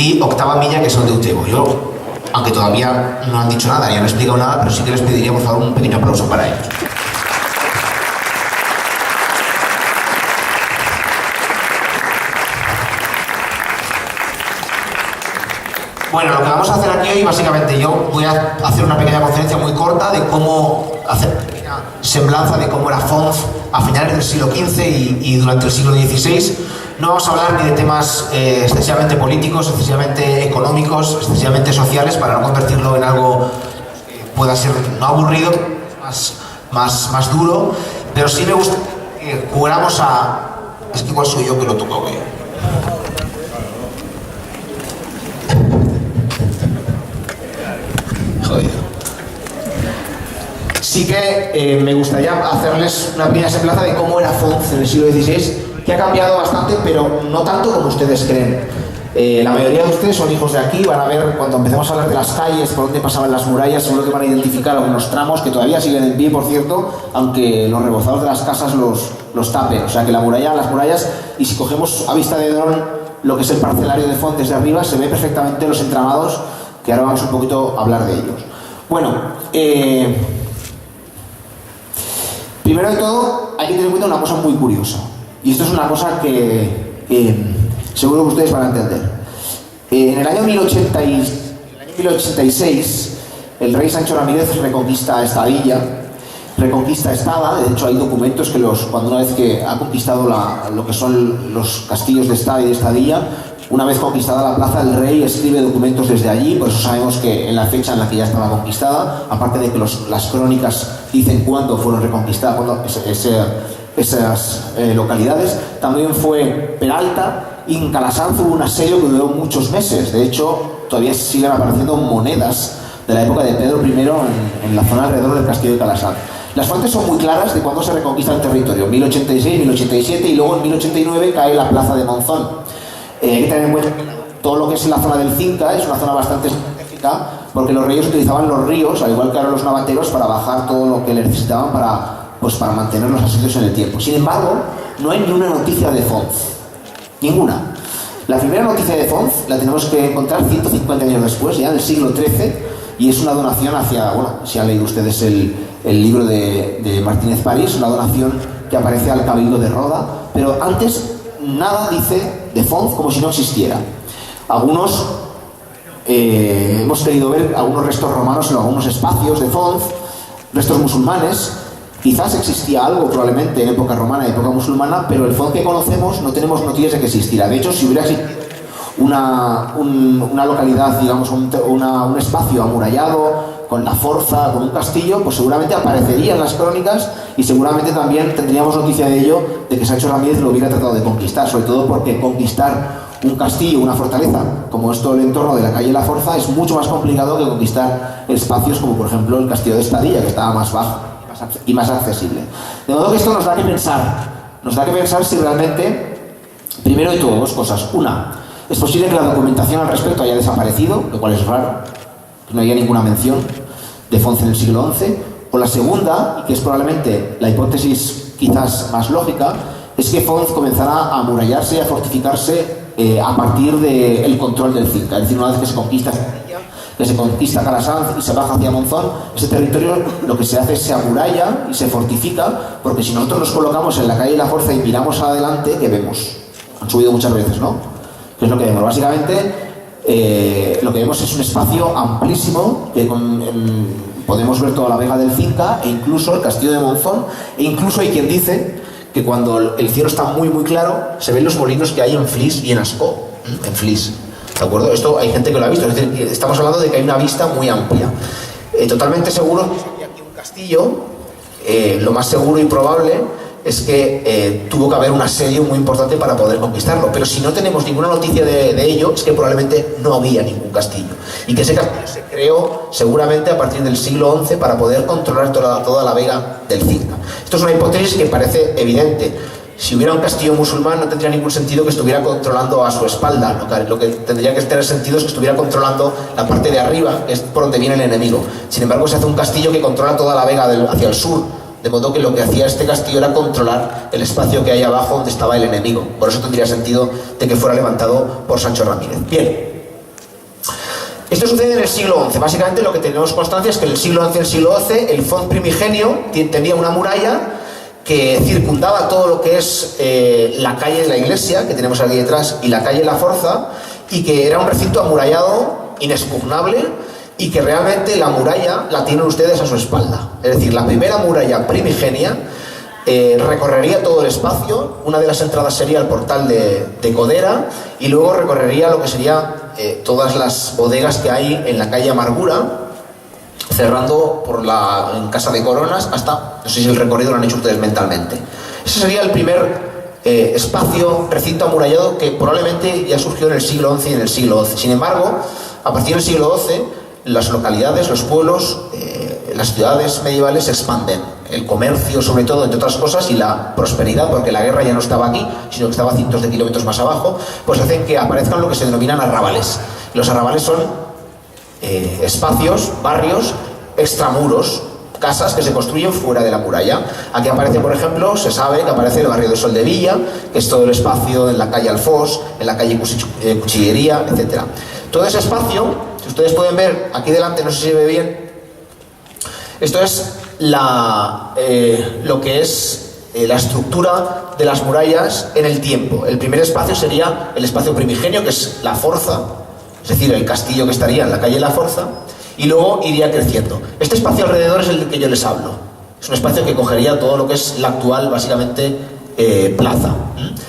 y Octava Milla, que son de Utebo. Yo, aunque todavía no han dicho nada ni han explicado nada, pero sí que les pediría, por favor, un pequeño aplauso para ellos. Bueno, lo que vamos a hacer aquí hoy, básicamente, yo voy a hacer una pequeña conferencia muy corta de cómo hacer una pequeña semblanza de cómo era Fons a finales del siglo XV y durante el siglo XVI. No vamos a hablar ni de temas excesivamente políticos, excesivamente económicos, excesivamente sociales, para no convertirlo en algo que pueda ser no aburrido, más duro, pero sí me gusta que jugáramos a... Es que igual soy yo que lo toco, ¿eh? Sí que me gustaría hacerles una pequeña semblanza de cómo era Fons en el siglo XVI, que ha cambiado bastante, pero no tanto como ustedes creen. La mayoría de ustedes son hijos de aquí, van a ver cuando empecemos a hablar de las calles, por dónde pasaban las murallas, seguro que van a identificar algunos tramos que todavía siguen en pie, por cierto, aunque los rebozados de las casas los tapen. O sea que las murallas, y si cogemos a vista de dron lo que es el parcelario de Fons desde arriba, se ve perfectamente los entramados, que ahora vamos un poquito a hablar de ellos. Bueno, primero de todo, hay que tener en cuenta una cosa muy curiosa. Y esto es una cosa que seguro que ustedes van a entender. En el año 1086, el rey Sancho Ramírez reconquista esta villa, reconquista Estada. De hecho, hay documentos que cuando una vez que ha conquistado lo que son los castillos de Estada y de Estadilla, una vez conquistada la plaza, el rey escribe documentos desde allí, por eso sabemos que en la fecha en la que ya estaba conquistada, aparte de que las crónicas dicen cuándo fueron reconquistadas, esas localidades. También fue Peralta, y en Calasanz hubo un asedio que duró muchos meses. De hecho, todavía siguen apareciendo monedas de la época de Pedro I en la zona alrededor del castillo de Calasanz. Las fuentes son muy claras de cuándo se reconquista el territorio: 1086, 1087, y luego en 1089 cae la plaza de Monzón. Hay que tener en cuenta que todo lo que es la zona del Cinca es una zona bastante estratégica, porque los reyes utilizaban los ríos, al igual que ahora los navanteros, para bajar todo lo que necesitaban para mantener los asedios en el tiempo. Sin embargo, no hay ni una noticia de Fons. Ninguna. La primera noticia de Fons la tenemos que encontrar 150 años después, ya en el siglo XIII, y es una donación hacia, bueno, si han leído ustedes el libro de Martínez París, una donación que aparece al Cabildo de Roda, pero antes nada dice de Fons, como si no existiera. Algunos hemos querido ver algunos restos romanos en algunos espacios de Fons, restos musulmanes. Quizás existía algo probablemente en época romana, en época musulmana, pero el Fons que conocemos no tenemos noticias de que existiera. De hecho, si hubiera existido una localidad, digamos, un espacio amurallado, con la forza, con un castillo, pues seguramente aparecerían las crónicas, y seguramente también tendríamos noticia de ello, de que Sancho Ramírez lo hubiera tratado de conquistar, sobre todo porque conquistar un castillo, una fortaleza, como es todo el entorno de la calle La Forza, es mucho más complicado que conquistar espacios como, por ejemplo, el castillo de Estadilla, que estaba más bajo y más accesible. De modo que esto nos da que pensar si realmente, primero de todo, dos cosas. Una, es posible que la documentación al respecto haya desaparecido, lo cual es raro, que no haya ninguna mención de Fons en el siglo XI. O la segunda, y que es probablemente la hipótesis quizás más lógica, es que Fons comenzará a amurallarse y a fortificarse a partir del control del Cinca. Es decir, una vez que se conquista Calasanz y se baja hacia Monzón, ese territorio lo que se hace es se amuralla y se fortifica, porque si nosotros nos colocamos en la calle La Forza y miramos adelante, ¿qué vemos? Han subido muchas veces, ¿no? ¿Qué es lo que vemos? Básicamente, lo que vemos es un espacio amplísimo que podemos ver toda la vega del Cinca e incluso el castillo de Monzón, e incluso hay quien dice que cuando el cielo está muy muy claro se ven los molinos que hay en Flix y en Ascó, en Flix, ¿de acuerdo? Esto hay gente que lo ha visto, es decir, estamos hablando de que hay una vista muy amplia. Totalmente seguro que aquí un castillo, lo más seguro y probable es que tuvo que haber un asedio muy importante para poder conquistarlo, pero si no tenemos ninguna noticia de ello, es que probablemente no había ningún castillo, y que ese castillo se creó seguramente a partir del siglo XI para poder controlar toda la vega del Cinca. Esto es una hipótesis que parece evidente. Si hubiera un castillo musulmán no tendría ningún sentido que estuviera controlando a su espalda. Lo que tendría que tener sentido es que estuviera controlando la parte de arriba, que es por donde viene el enemigo. Sin embargo, se hace un castillo que controla toda la vega hacia el sur, de modo que lo que hacía este castillo era controlar el espacio que hay abajo donde estaba el enemigo. Por eso tendría sentido de que fuera levantado por Sancho Ramírez. Bien, Esto sucede en el siglo XI. Básicamente lo que tenemos constancia es que en el siglo XI y el siglo XII el Font primigenio tenía una muralla que circundaba todo lo que es la calle de la iglesia, que tenemos aquí detrás, y la calle La Forza, y que era un recinto amurallado inexpugnable, y que realmente la muralla la tienen ustedes a su espalda. Es decir, la primera muralla primigenia recorrería todo el espacio. Una de las entradas sería el portal de Codera, y luego recorrería lo que sería todas las bodegas que hay en la calle Amargura, cerrando en Casa de Coronas hasta, no sé si el recorrido lo han hecho ustedes mentalmente. Ese sería el primer espacio, recinto amurallado, que probablemente ya surgió en el siglo XI y en el siglo XII. Sin embargo, a partir del siglo XII, las localidades, los pueblos, las ciudades medievales se expanden. El comercio, sobre todo, entre otras cosas, y la prosperidad, porque la guerra ya no estaba aquí, sino que estaba cientos de kilómetros más abajo, pues hacen que aparezcan lo que se denominan arrabales. Los arrabales son espacios, barrios, extramuros, casas que se construyen fuera de la muralla. Aquí aparece, por ejemplo, se sabe que aparece el barrio de Soldevilla, que es todo el espacio en la calle Alfós, en la calle Cuchillería, etc. Todo ese espacio, si ustedes pueden ver aquí delante, no sé si se ve bien, esto es lo que es la estructura de las murallas en el tiempo. El primer espacio sería el espacio primigenio, que es la Forza, es decir, el castillo que estaría en la calle La Forza, y luego iría creciendo. Este espacio alrededor es el del que yo les hablo. Es un espacio que cogería todo lo que es la actual, básicamente, plaza.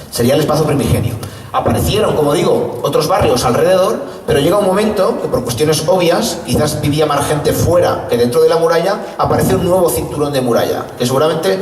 Sería el espacio primigenio. Aparecieron, como digo, otros barrios alrededor, pero llega un momento que, por cuestiones obvias, quizás vivía más gente fuera que dentro de la muralla, aparece un nuevo cinturón de muralla, que seguramente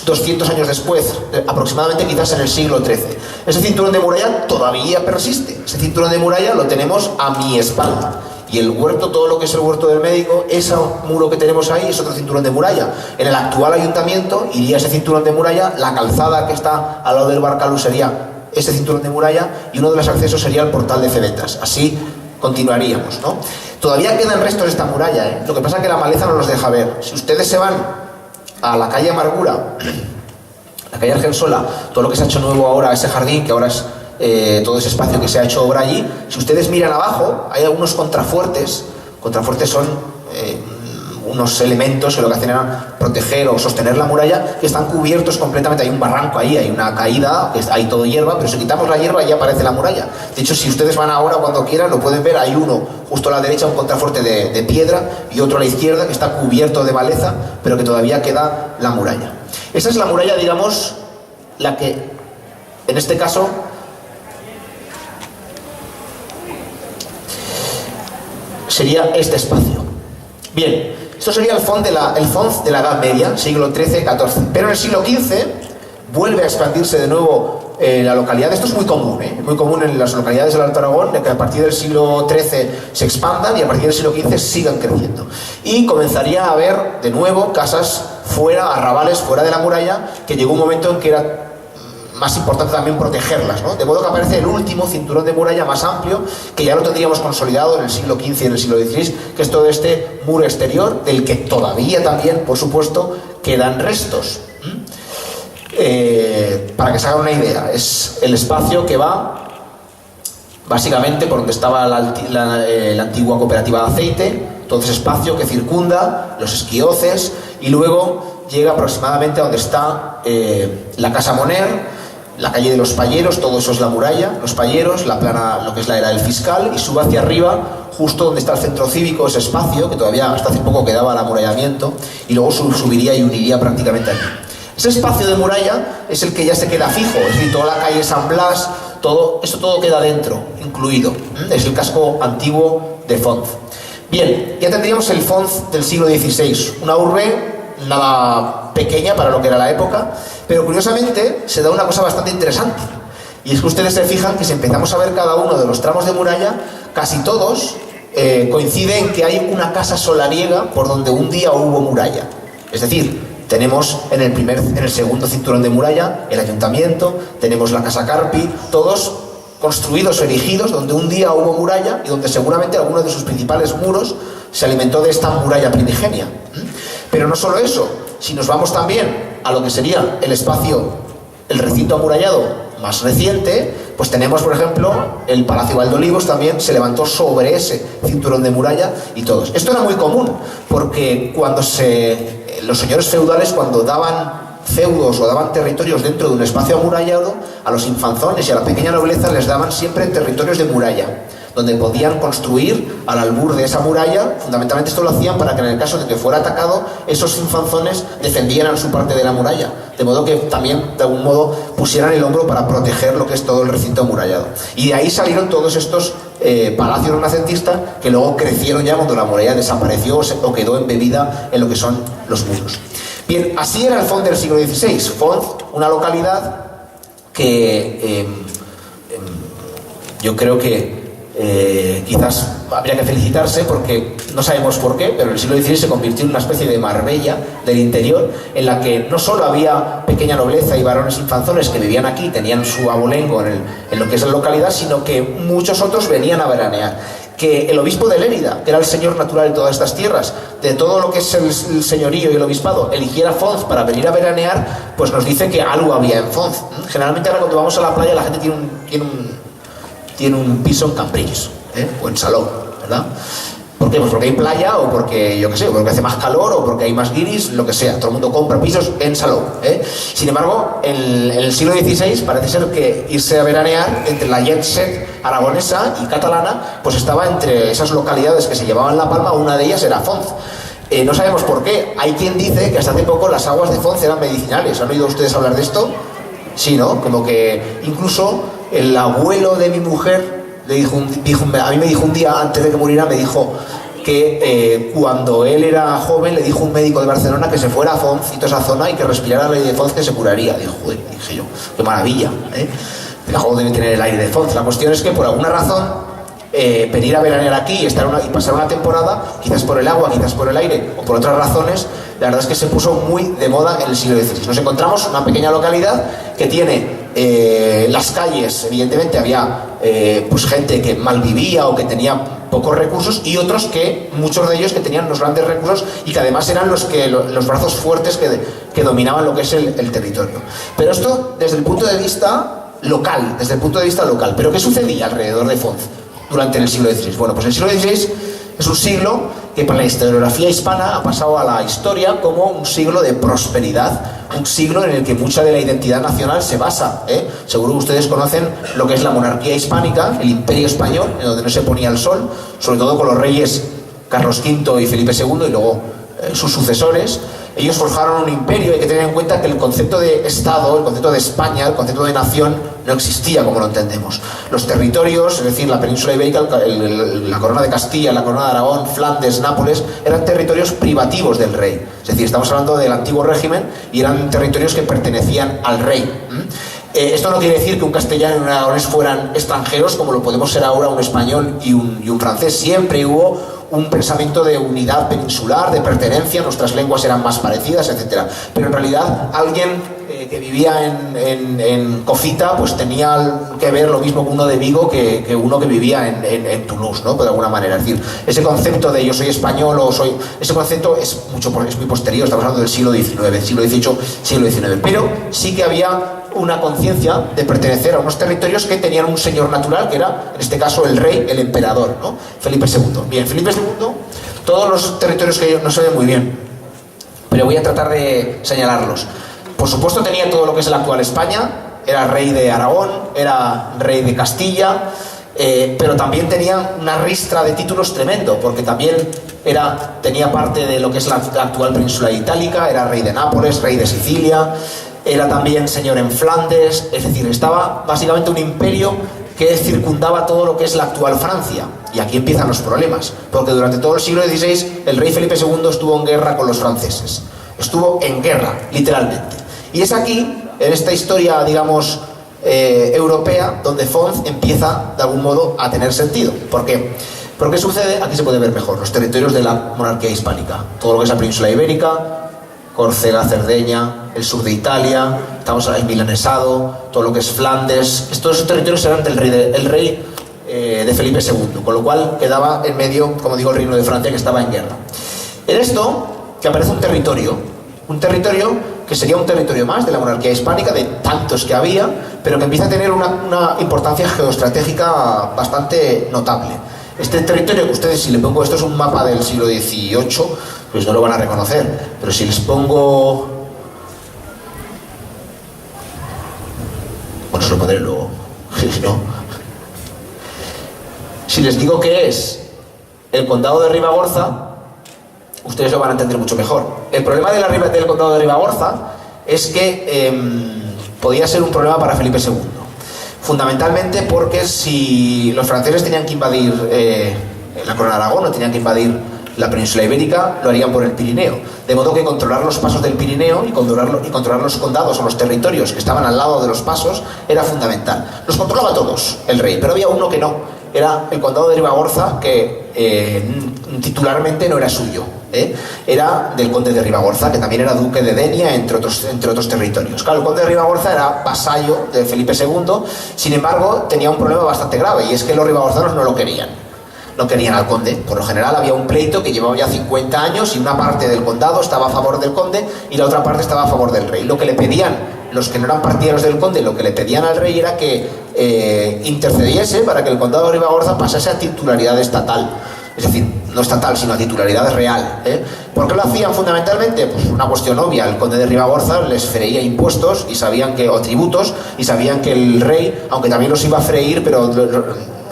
200 años después, aproximadamente, quizás en el siglo XIII. Ese cinturón de muralla todavía persiste. Ese cinturón de muralla lo tenemos a mi espalda. Y el huerto, todo lo que es el huerto del médico, ese muro que tenemos ahí es otro cinturón de muralla. En el actual ayuntamiento iría ese cinturón de muralla, la calzada que está al lado del Barcalú sería ese cinturón de muralla, y uno de los accesos sería el portal de Cebetas. Así continuaríamos, ¿no? Todavía quedan restos de esta muralla, ¿eh? Lo que pasa es que la maleza no los deja ver. Si ustedes se van a la calle Amargura, la calle Argensola, todo lo que se ha hecho nuevo ahora, ese jardín que ahora es todo ese espacio que se ha hecho obra allí, si ustedes miran abajo, hay algunos contrafuertes. Contrafuertes son unos elementos que lo que hacen era proteger o sostener la muralla, que están cubiertos completamente. Hay un barranco ahí, hay una caída, hay todo hierba, pero si quitamos la hierba ya aparece la muralla. De hecho, si ustedes van ahora, cuando quieran, lo pueden ver. Hay uno justo a la derecha, un contrafuerte de piedra, y otro a la izquierda que está cubierto de maleza, pero que todavía queda la muralla. Esa es la muralla, digamos, la que, en este caso, sería este espacio. Bien, esto sería el font de la Edad Media, siglo XIII-XIV. Pero en el siglo XV vuelve a expandirse de nuevo la localidad. Esto es muy común, muy común en las localidades del Alto Aragón, de que a partir del siglo XIII se expandan y a partir del siglo XV sigan creciendo. Y comenzaría a haber de nuevo casas fuera, arrabales fuera de la muralla, que llegó un momento en que era más importante también protegerlas, ¿no? De modo que aparece el último cinturón de muralla más amplio, que ya lo tendríamos consolidado en el siglo XV y en el siglo XVI, que es todo este muro exterior, del que todavía también, por supuesto, quedan restos. Para que se hagan una idea, es el espacio que va básicamente por donde estaba la antigua cooperativa de aceite, todo ese espacio que circunda los esquioces, y luego llega aproximadamente a donde está la Casa Moner, la calle de los Palleros. Todo eso es la muralla, los Palleros, la plana, lo que es la era del Fiscal, y sube hacia arriba, justo donde está el centro cívico, ese espacio que todavía hasta hace poco quedaba el amurallamiento, y luego subiría y uniría prácticamente allí. Ese espacio de muralla es el que ya se queda fijo, es decir, toda la calle San Blas, esto todo queda dentro, incluido. Es el casco antiguo de Fonz. Bien, ya tendríamos el Fonz del siglo XVI, una urbe nada pequeña para lo que era la época, pero curiosamente se da una cosa bastante interesante, y es que ustedes se fijan que si empezamos a ver cada uno de los tramos de muralla, casi todos coinciden en que hay una casa solariega por donde un día hubo muralla. Es decir, tenemos en el segundo cinturón de muralla el ayuntamiento, tenemos la Casa Carpi, todos construidos o erigidos donde un día hubo muralla y donde seguramente alguno de sus principales muros se alimentó de esta muralla primigenia. Pero no solo eso, si nos vamos también a lo que sería el espacio, el recinto amurallado más reciente, pues tenemos, por ejemplo, el Palacio Valdolivos también se levantó sobre ese cinturón de muralla y todos. Esto era muy común, porque cuando los señores feudales, cuando daban feudos o daban territorios dentro de un espacio amurallado, a los infanzones y a la pequeña nobleza les daban siempre territorios de muralla, donde podían construir al albur de esa muralla. Fundamentalmente esto lo hacían para que en el caso de que fuera atacado, esos infanzones defendieran su parte de la muralla, de modo que también de algún modo pusieran el hombro para proteger lo que es todo el recinto amurallado. Y de ahí salieron todos estos palacios renacentistas que luego crecieron ya cuando la muralla desapareció o quedó embebida en lo que son los muros. Bien, así era el Font del siglo XVI. Font, una localidad que yo creo que quizás habría que felicitarse, porque no sabemos por qué, pero en el siglo XVI se convirtió en una especie de Marbella del interior, en la que no solo había pequeña nobleza y varones infanzones que vivían aquí, tenían su abolengo en lo que es la localidad, sino que muchos otros venían a veranear. Que el obispo de Lérida, que era el señor natural de todas estas tierras, de todo lo que es el señorío y el obispado, eligiera Fonz para venir a veranear, pues nos dice que algo había en Fonz. Generalmente ahora cuando vamos a la playa la gente tiene un piso en Cambrils, o en Salou, ¿verdad? ¿Por qué? Pues porque hay playa, o porque, yo qué sé, porque hace más calor, o porque hay más guiris, lo que sea. Todo el mundo compra pisos en Salou, Sin embargo, en el siglo XVI parece ser que irse a veranear entre la jet set aragonesa y catalana, pues estaba entre esas localidades que se llevaban la palma. Una de ellas era Fonz. No sabemos por qué. Hay quien dice que hasta hace poco las aguas de Fonz eran medicinales. ¿Han oído ustedes hablar de esto? Sí, ¿no? Como que incluso el abuelo de mi mujer a mí me dijo un día, antes de que muriera, me dijo que cuando él era joven le dijo un médico de Barcelona que se fuera a Fonz y toda esa zona y que respirara el aire de Fonz, que se curaría. Dijo, joder, dije yo, qué maravilla, Algo debe tener el aire de Fonz. La cuestión es que por alguna razón venir a veranear aquí y pasar una temporada, quizás por el agua, quizás por el aire o por otras razones, la verdad es que se puso muy de moda en el siglo XVI. Nos encontramos una pequeña localidad que tiene las calles, evidentemente había pues gente que mal vivía o que tenía pocos recursos, y otros que, muchos de ellos que tenían los grandes recursos y que además eran los brazos fuertes que dominaban lo que es el territorio. Pero esto desde el punto de vista local, ¿Pero qué sucedía alrededor de Fonz durante el siglo XVI? Bueno, pues el siglo XVI es un siglo que para la historiografía hispana ha pasado a la historia como un siglo de prosperidad, un siglo en el que mucha de la identidad nacional se basa. Seguro que ustedes conocen lo que es la monarquía hispánica, el imperio español, en donde no se ponía el sol, sobre todo con los reyes Carlos V y Felipe II y luego sus sucesores. Ellos forjaron un imperio. Hay que tener en cuenta que el concepto de Estado, el concepto de España, el concepto de nación no existía como lo entendemos. Los territorios, es decir, la península ibérica, la corona de Castilla, la corona de Aragón, Flandes, Nápoles, eran territorios privativos del rey. Es decir, estamos hablando del antiguo régimen y eran territorios que pertenecían al rey. Esto no quiere decir que un castellano y un aragonés fueran extranjeros, como lo podemos ser ahora un español y un francés. Siempre hubo un pensamiento de unidad peninsular, de pertenencia, nuestras lenguas eran más parecidas, etc. Pero en realidad alguien que vivía en Cofita pues tenía que ver lo mismo que uno de Vigo que uno que vivía en Toulouse, ¿no? De alguna manera. Es decir, ese concepto de yo soy español ese concepto es muy posterior. Estamos hablando del siglo XIX, siglo XVIII, siglo XIX. Pero sí que había una conciencia de pertenecer a unos territorios que tenían un señor natural, que era, en este caso, el rey, el emperador, ¿no? Felipe II. Bien, Felipe II, todos los territorios que no se ven muy bien, pero voy a tratar de señalarlos. Por supuesto tenía todo lo que es la actual España, era rey de Aragón, era rey de Castilla, pero también tenía una ristra de títulos tremendo, porque también tenía parte de lo que es la actual península itálica, era rey de Nápoles, rey de Sicilia, era también señor en Flandes. Es decir, estaba básicamente un imperio que circundaba todo lo que es la actual Francia. Y aquí empiezan los problemas, porque durante todo el siglo XVI el rey Felipe II estuvo en guerra con los franceses. Estuvo en guerra, literalmente. Y es aquí, en esta historia, digamos, europea, donde Fonz empieza, de algún modo, a tener sentido. ¿Por qué? ¿Por qué sucede? Aquí se puede ver mejor los territorios de la monarquía hispánica. Todo lo que es la península ibérica, Córcega, Cerdeña, el sur de Italia, estamos en Milanesado, todo lo que es Flandes. Todos esos territorios eran del rey de Felipe II, con lo cual quedaba en medio, como digo, el reino de Francia, que estaba en guerra. En esto, que aparece un territorio que sería un territorio más de la monarquía hispánica, de tantos que había, pero que empieza a tener una importancia geoestratégica bastante notable. Este territorio que ustedes, si le pongo, esto es un mapa del siglo XVIII, pues no lo van a reconocer, pero si les pongo... Bueno, se lo pondré luego, ¿no? Si les digo que es el condado de Ribagorza, ustedes lo van a entender mucho mejor. El problema del condado de Ribagorza es que podía ser un problema para Felipe II. Fundamentalmente porque si los franceses tenían que invadir la Corona de Aragón o tenían que invadir la península ibérica, lo harían por el Pirineo. De modo que controlar los pasos del Pirineo y controlar los condados o los territorios que estaban al lado de los pasos era fundamental. Los controlaba todos el rey, pero había uno que no. Era el condado de Ribagorza, que titularmente no era suyo. Era del conde de Ribagorza, que también era duque de Denia, entre otros territorios. Claro, el conde de Ribagorza era vasallo de Felipe II, sin embargo, tenía un problema bastante grave, y es que los ribagorzanos no lo querían. No querían al conde. Por lo general había un pleito que llevaba ya 50 años y una parte del condado estaba a favor del conde y la otra parte estaba a favor del rey. Lo que le pedían los que no eran partidarios del conde, lo que le pedían al rey era que intercediese para que el condado de Ribagorza pasase a titularidad estatal. Es decir, no estatal, sino a titularidad real. ¿Por qué lo hacían fundamentalmente? Pues una cuestión obvia. El conde de Ribagorza les freía impuestos o tributos, y sabían que el rey, aunque también los iba a freír, pero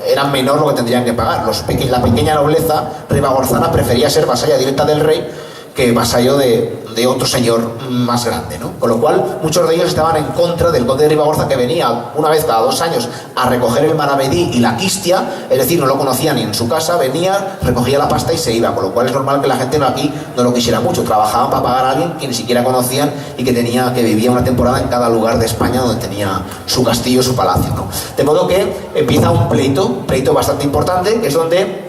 era menor lo que tendrían que pagar. La pequeña nobleza ribagorzana prefería ser vasalla directa del rey que vasallo de otro señor más grande, ¿no? Con lo cual, muchos de ellos estaban en contra del conde de Ribagorza, que venía una vez cada 2 años a recoger el maravedí y la quistia, es decir, no lo conocía ni en su casa, venía, recogía la pasta y se iba, con lo cual es normal que la gente aquí no lo quisiera mucho. Trabajaban para pagar a alguien que ni siquiera conocían y que vivía una temporada en cada lugar de España donde tenía su castillo, su palacio, ¿no? De modo que empieza un pleito bastante importante, que es donde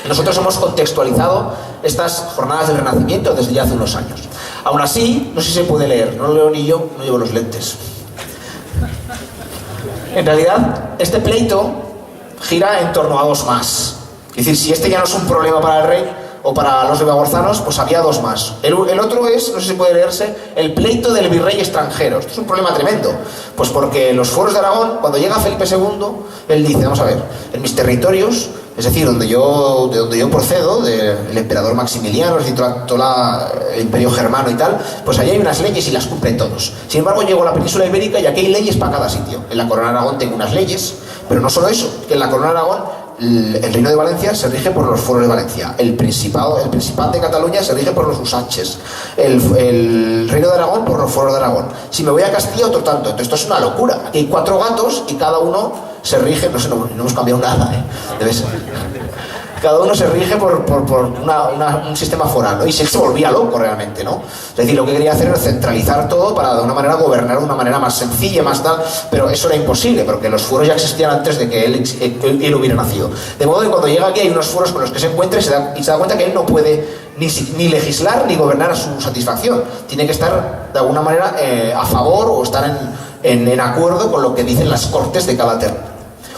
nosotros hemos contextualizado estas jornadas del Renacimiento desde ya hace unos años. Aún así, no sé si se puede leer, no lo leo ni yo, no llevo los lentes. En realidad, este pleito gira en torno a 2 más. Es decir, si este ya no es un problema para el rey o para los ribagorzanos, pues había 2 más. El otro es, no sé si puede leerse, el pleito del virrey extranjero. Esto es un problema tremendo, pues porque los fueros de Aragón, cuando llega Felipe II, él dice, vamos a ver, en mis territorios, es decir, de donde yo procedo, del emperador Maximiliano, es decir, el imperio germano y tal, pues allí hay unas leyes y las cumplen todos. Sin embargo, llego a la península ibérica y aquí hay leyes para cada sitio. En la Corona de Aragón tengo unas leyes, pero no solo eso, que en la Corona de Aragón el Reino de Valencia se rige por los fueros de Valencia, el Principado de Cataluña se rige por los usaches, el Reino de Aragón por los fueros de Aragón. Si me voy a Castilla, otro tanto. Entonces esto es una locura. Aquí hay 4 gatos y cada uno se rige, no sé, no hemos cambiado nada, debe ser. Cada uno se rige por un sistema foral, ¿no? Y se volvía loco realmente, ¿no? Es decir, lo que quería hacer era centralizar todo para de una manera gobernar de una manera más sencilla, más tal, pero eso era imposible, porque los fueros ya existían antes de que él hubiera nacido. De modo que cuando llega aquí hay unos fueros con los que se encuentra y se da cuenta que él no puede ni legislar ni gobernar a su satisfacción. Tiene que estar de alguna manera a favor o estar en acuerdo con lo que dicen las cortes de cada territorio.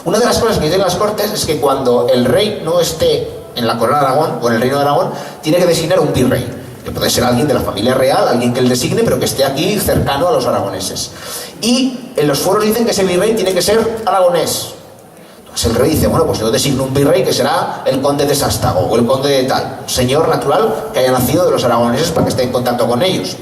Una de las cosas que dicen las cortes es que cuando el rey no esté en la Corona de Aragón o en el Reino de Aragón, tiene que designar un virrey, que puede ser alguien de la familia real, alguien que él designe, pero que esté aquí cercano a los aragoneses. Y en los fueros dicen que ese virrey tiene que ser aragonés. Entonces el rey dice, bueno, pues yo designo un virrey que será el conde de Sástago o el conde de tal, un señor natural que haya nacido de los aragoneses para que esté en contacto con ellos.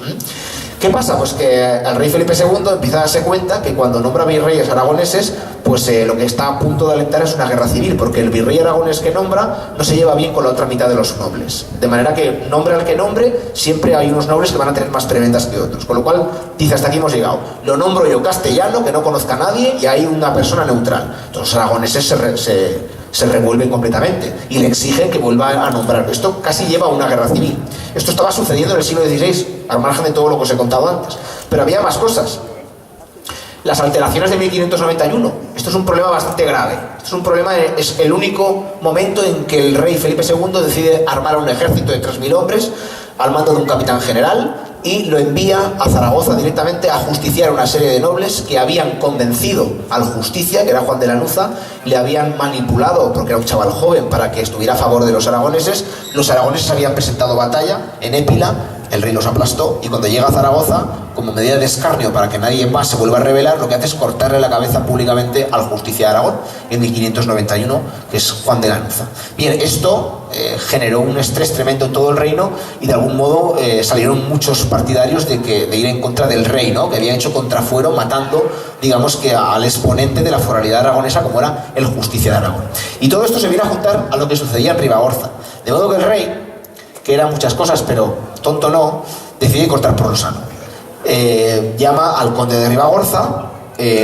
¿Qué pasa? Pues que el rey Felipe II empieza a darse cuenta que cuando nombra virreyes aragoneses, pues lo que está a punto de alentar es una guerra civil, porque el virrey aragonés que nombra no se lleva bien con la otra mitad de los nobles. De manera que, nombre al que nombre, siempre hay unos nobles que van a tener más prebendas que otros. Con lo cual, dice, hasta aquí hemos llegado. Lo nombro yo castellano, que no conozca a nadie, y hay una persona neutral. Entonces los aragoneses se revuelven completamente y le exigen que vuelva a nombrar. Esto casi lleva a una guerra civil. Esto estaba sucediendo en el siglo XVI, al margen de todo lo que os he contado antes. Pero había más cosas. Las alteraciones de 1591. Esto es un problema bastante grave. Esto es un problema, es el único momento en que el rey Felipe II decide armar un ejército de 3.000 hombres al mando de un capitán general y lo envía a Zaragoza directamente a justiciar a una serie de nobles que habían convencido al justicia, que era Juan de Lanuza, le habían manipulado, porque era un chaval joven, para que estuviera a favor de los aragoneses. Los aragoneses habían presentado batalla en Épila, el rey los aplastó, y cuando llega a Zaragoza, como medida de escarnio para que nadie más se vuelva a rebelar, lo que hace es cortarle la cabeza públicamente al Justicia de Aragón en 1591, que es Juan de Lanuza. Bien, esto generó un estrés tremendo en todo el reino, y de algún modo salieron muchos partidarios de ir en contra del rey, ¿no?, que había hecho contrafuero matando, digamos, que al exponente de la foralidad aragonesa, como era el Justicia de Aragón. Y todo esto se viene a juntar a lo que sucedía en Ribagorza, de modo que el rey, que era muchas cosas, pero tonto no, decide cortar por lo sano. Llama al conde de Ribagorza,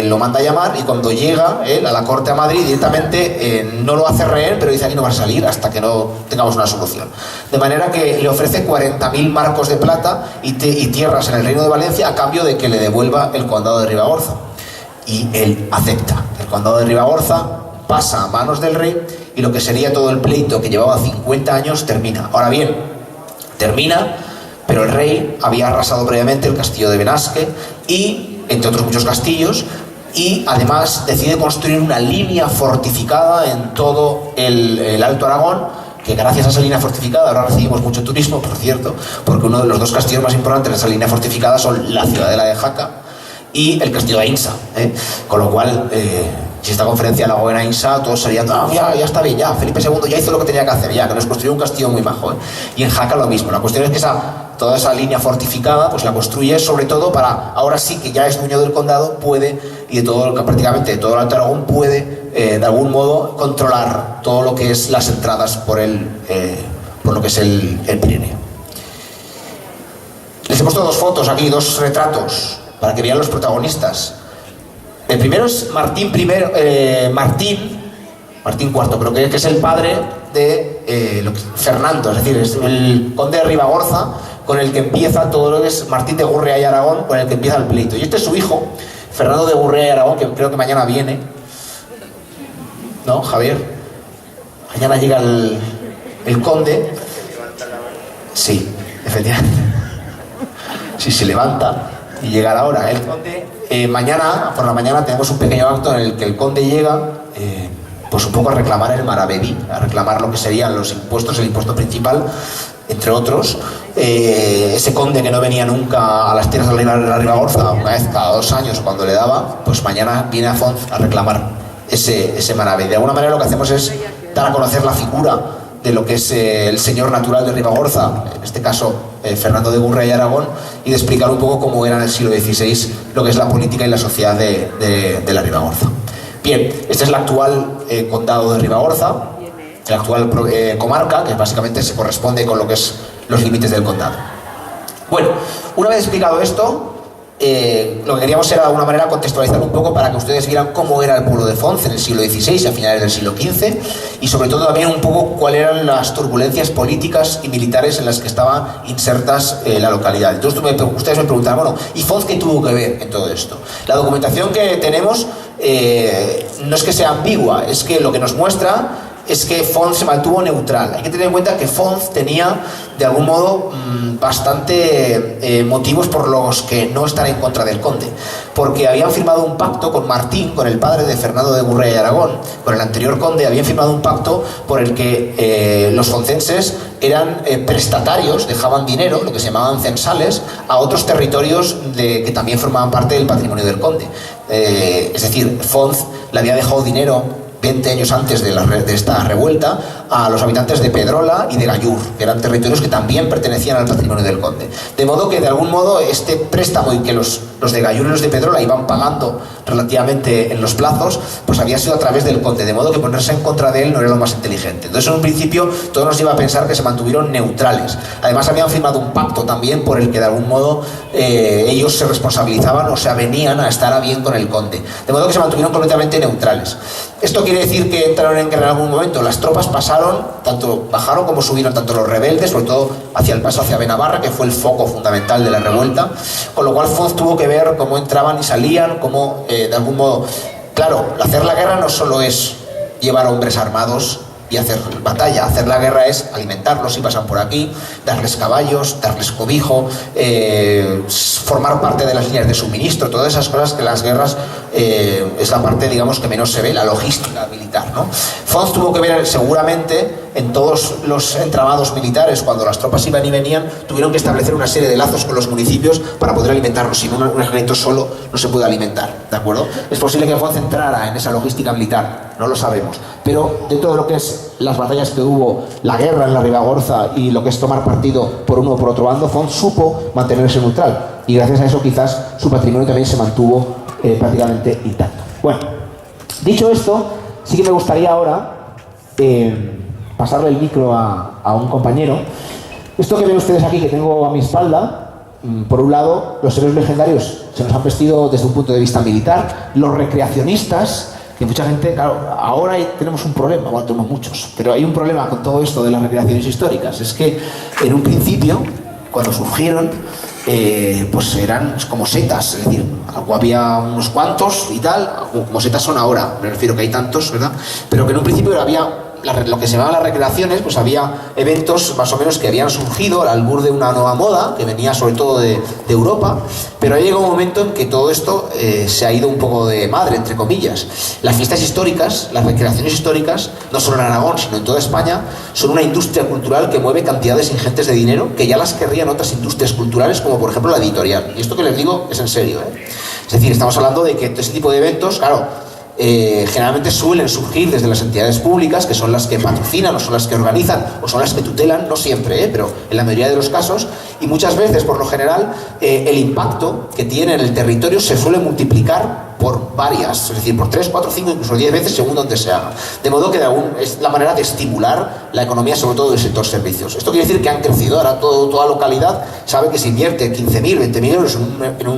lo manda a llamar, y cuando llega él a la corte a Madrid, directamente no lo hace rehén, pero dice: aquí no va a salir hasta que no tengamos una solución. De manera que le ofrece 40.000 marcos de plata y tierras en el reino de Valencia a cambio de que le devuelva el condado de Ribagorza. Y él acepta. El condado de Ribagorza pasa a manos del rey, y lo que sería todo el pleito, que llevaba 50 años, termina. Ahora bien, termina, pero el rey había arrasado previamente el castillo de Benasque, y entre otros muchos castillos, y además decide construir una línea fortificada en todo el Alto Aragón, que gracias a esa línea fortificada ahora recibimos mucho turismo, por cierto, porque uno de los dos castillos más importantes de esa línea fortificada son la ciudadela de Jaca y el castillo de Ainsa, con lo cual si esta conferencia la hago en Ainsa, todos serían: ya está bien, ya Felipe II ya hizo lo que tenía que hacer, ya que nos construyó un castillo muy majo, y en Jaca lo mismo. La cuestión es que toda esa línea fortificada pues la construye sobre todo para, ahora sí que ya es dueño del condado, puede, y prácticamente de todo el Alto Aragón, puede de algún modo controlar todo lo que es las entradas por lo que es el Pirineo. Les he puesto dos fotos aquí, dos retratos, para que vean los protagonistas. El primero es Martín IV, creo que es el padre de Fernando, es decir, es el conde de Ribagorza, con el que empieza todo lo que es Martín de Gurrea y Aragón, con el que empieza el pleito. Y este es su hijo, Fernando de Gurrea y Aragón, que creo que mañana viene, ¿no, Javier? Mañana llega el conde. Sí, efectivamente. Sí, se levanta y llega la hora. El conde, mañana, por la mañana, tenemos un pequeño acto en el que el conde llega, pues un poco a reclamar el maravedí, a reclamar lo que serían los impuestos, el impuesto principal, entre otros. Ese conde que no venía nunca a las tierras de la Ribagorza, una vez cada 2 años cuando le daba, pues mañana viene a Font a reclamar ese maravedí. De alguna manera lo que hacemos es dar a conocer la figura de lo que es el señor natural de Ribagorza, en este caso Fernando de Gurrea y Aragón, y de explicar un poco cómo era en el siglo XVI lo que es la política y la sociedad de la Ribagorza. Bien, este es el actual condado de Ribagorza, la actual comarca, que básicamente se corresponde con lo que es los límites del condado. Bueno, una vez explicado esto, lo que queríamos era de alguna manera contextualizar un poco para que ustedes vieran cómo era el pueblo de Font en el siglo XVI y a finales del siglo XV, y sobre todo también un poco cuáles eran las turbulencias políticas y militares en las que estaba insertas la localidad. Entonces ustedes me preguntaban, bueno, ¿y Font qué tuvo que ver en todo esto? La documentación que tenemos no es que sea ambigua, es que lo que nos muestra es que Font se mantuvo neutral. Hay que tener en cuenta que Font tenía, de algún modo, bastante motivos por los que no estar en contra del conde, porque habían firmado un pacto con Martín, con el padre de Fernando de Gurrea y Aragón, con el anterior conde. Habían firmado un pacto por el que los foncenses eran prestatarios, dejaban dinero, lo que se llamaban censales, a otros territorios que también formaban parte del patrimonio del conde. Es decir, Font le había dejado dinero 20 años antes de esta revuelta a los habitantes de Pedrola y de Gallur, que eran territorios que también pertenecían al patrimonio del conde. De modo que, de algún modo, este préstamo y que los de Gallur y los de Pedrola iban pagando relativamente en los plazos, pues había sido a través del conde, de modo que ponerse en contra de él no era lo más inteligente. Entonces, en un principio, todo nos lleva a pensar que se mantuvieron neutrales. Además, habían firmado un pacto también por el que, de algún modo, ellos se responsabilizaban o se avenían a estar a bien con el conde. De modo que se mantuvieron completamente neutrales. Esto quiere decir que entraron en guerra en algún momento. Las tropas bajaron como subieron, tanto los rebeldes, sobre todo hacia el paso hacia Benabarra, que fue el foco fundamental de la revuelta, con lo cual Font tuvo que ver cómo entraban y salían, cómo, de algún modo... Claro, hacer la guerra no solo es llevar hombres armados y hacer batalla. Hacer la guerra es alimentarlos si pasan por aquí, darles caballos, darles cobijo, formar parte de las líneas de suministro, todas esas cosas que las guerras es la parte, digamos, que menos se ve, la logística militar, ¿no? Fons tuvo que ver seguramente en todos los entramados militares, cuando las tropas iban y venían, tuvieron que establecer una serie de lazos con los municipios para poder alimentarlos. Sin un ejército solo no se puede alimentar, ¿de acuerdo? Es posible que Fons entrara en esa logística militar, no lo sabemos, pero dentro de lo que es las batallas que hubo, la guerra en la Ribagorza y lo que es tomar partido por uno o por otro bando, Fons supo mantenerse neutral y gracias a eso quizás su patrimonio también se mantuvo prácticamente intacto. Bueno, dicho esto, sí que me gustaría ahora pasarle el micro a un compañero. Esto que ven ustedes aquí, que tengo a mi espalda, por un lado, los héroes legendarios se nos han vestido desde un punto de vista militar, los recreacionistas, que mucha gente, claro, ahora tenemos un problema, bueno, tenemos muchos, pero hay un problema con todo esto de las recreaciones históricas, es que en un principio, cuando surgieron, pues eran como setas, es decir, algo había unos cuantos y tal, como setas son ahora, me refiero que hay tantos, ¿verdad? Pero que en un principio había lo que se llamaban las recreaciones, pues había eventos más o menos que habían surgido al albur de una nueva moda, que venía sobre todo de Europa, pero ha llegado un momento en que todo esto se ha ido un poco de madre, entre comillas. Las fiestas históricas, las recreaciones históricas, no solo en Aragón, sino en toda España, son una industria cultural que mueve cantidades ingentes de dinero, que ya las querrían otras industrias culturales, como por ejemplo la editorial. Y esto que les digo es en serio, ¿eh? Es decir, estamos hablando de que este tipo de eventos, claro, generalmente suelen surgir desde las entidades públicas, que son las que patrocinan o son las que organizan o son las que tutelan, no siempre, pero en la mayoría de los casos, y muchas veces, por lo general, el impacto que tiene en el territorio se suele multiplicar por varias, es decir, por 3, 4, 5, incluso 10 veces según donde se haga. De modo que es la manera de estimular la economía, sobre todo del sector servicios. Esto quiere decir que han crecido. Ahora toda localidad sabe que si invierte 15.000, 20.000 euros en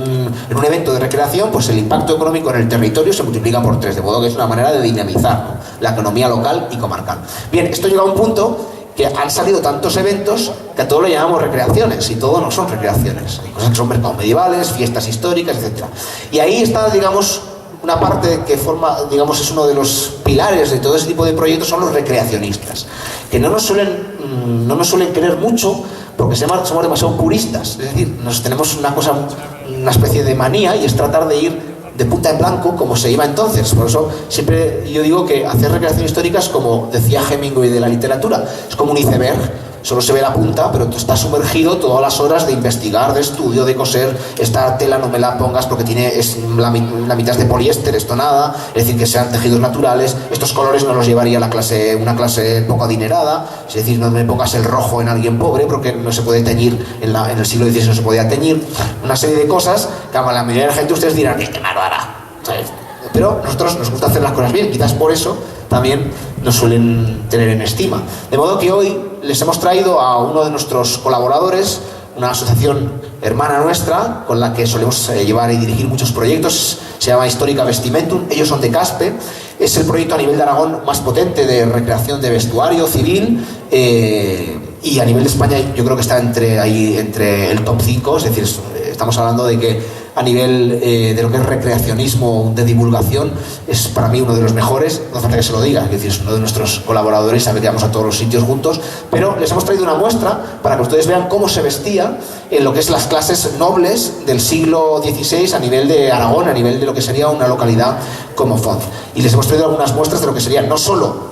un evento de recreación, pues el impacto económico en el territorio se multiplica por 3, de modo que es una manera de dinamizar, ¿no?, la economía local y comarcal. Bien, esto llega a un punto que han salido tantos eventos que a todo lo llamamos recreaciones, y todo no son recreaciones. Hay cosas que son mercados medievales, fiestas históricas, etc. Y ahí está, digamos, una parte que forma, digamos, es uno de los pilares de todo ese tipo de proyectos, son los recreacionistas, que no nos suelen querer mucho porque somos demasiado puristas. Es decir, tenemos una especie de manía, y es tratar de ir de punta en blanco, como se iba entonces. Por eso siempre yo digo que hacer recreaciones históricas, como decía Hemingway de la literatura, es como un iceberg. Solo se ve la punta, pero tú estás sumergido todas las horas de investigar, de estudio, de coser. Esta tela no me la pongas porque la mitad es de poliéster, esto nada, es decir, que sean tejidos naturales. Estos colores no los llevaría una clase poco adinerada, es decir, no me pongas el rojo en alguien pobre porque no se puede teñir, en el siglo XVI no se podía teñir. Una serie de cosas que a la mayoría de la gente ustedes dirán, qué malo hará, ¿sabes? Pero a nosotros nos gusta hacer las cosas bien, quizás por eso también nos suelen tener en estima. De modo que hoy les hemos traído a uno de nuestros colaboradores, una asociación hermana nuestra, con la que solemos llevar y dirigir muchos proyectos, se llama Histórica Vestimentum, ellos son de Caspe, es el proyecto a nivel de Aragón más potente de recreación de vestuario civil, y a nivel de España yo creo que está entre el top 5, es decir, estamos hablando de que a nivel de lo que es recreacionismo de divulgación es para mí uno de los mejores. No hace falta que se lo diga, es decir, es uno de nuestros colaboradores, sabe que vamos a todos los sitios juntos, pero les hemos traído una muestra para que ustedes vean cómo se vestía en lo que es las clases nobles del siglo XVI a nivel de Aragón, a nivel de lo que sería una localidad como Font. Y les hemos traído algunas muestras de lo que sería no solo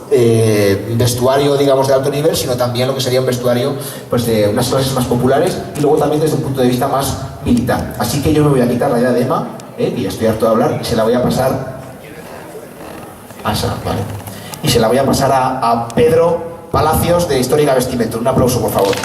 vestuario, digamos, de alto nivel, sino también lo que sería un vestuario, pues, de unas clases más populares, y luego también desde un punto de vista más militar. Así que yo me voy a quitar la diadema, que ya estoy harto de hablar, y se la voy a pasar vale. Y se la voy a pasar a Pedro Palacios de Histórica Vestimenta. Un aplauso, por favor.